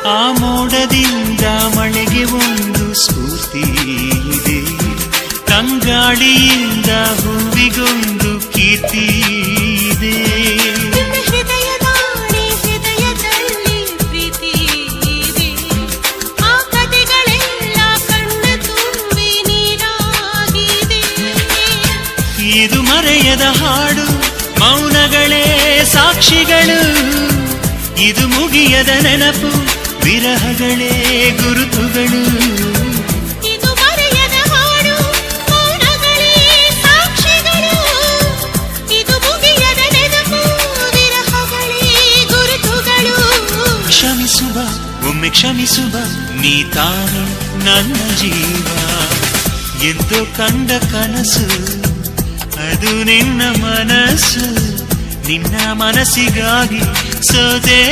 ಆ ಮೋಡದಿಂದ ಮಳೆಗೆ ಒಂದು ಸ್ಫೂರ್ತಿ ಇದೆ, ತಂಗಾಳಿಯಿಂದ ಹೂವಿಗೊಂದು ಕೀರ್ತಿ ಇದೆ. ಹೃದಯದಲ್ಲಿ ಪ್ರೀತಿ ಇದೆ, ಆ ಕಥೆಗಳೆಲ್ಲ ಕಣ್ಣ ತುಂಬಿ ನೀರಾಗಿದೆ. ಇದು ಮರೆಯದ ಹಾಡು, ಮೌನಗಳೇ ಸಾಕ್ಷಿಗಳು. ಇದು ಮುಗಿಯದ ನೆನಪು, ವಿರಹಗಳೇ ಗುರುತುಗಳು. ಇದು ಮರೆಯದ ಹಾಡು, ಮೌನಗಳೇ ಸಾಕ್ಷಿಗಳು. ಇದು ಮುಗಿಯದ ನೆನಪು, ವಿರಹಗಳೇ ಗುರುತುಗಳು. ಕ್ಷಮಿಸುವ, ಒಮ್ಮೆ ಕ್ಷಮಿಸುವ, ನೀ ತಾನೆ ನನ್ನ ಜೀವ. ಎಂದು ಕಂಡ ಕನಸು ಅದು ನಿನ್ನ ಮನಸ್ಸು, ನಿನ್ನ ಮನಸ್ಸಿಗಾಗಿ ಸೋದೆ.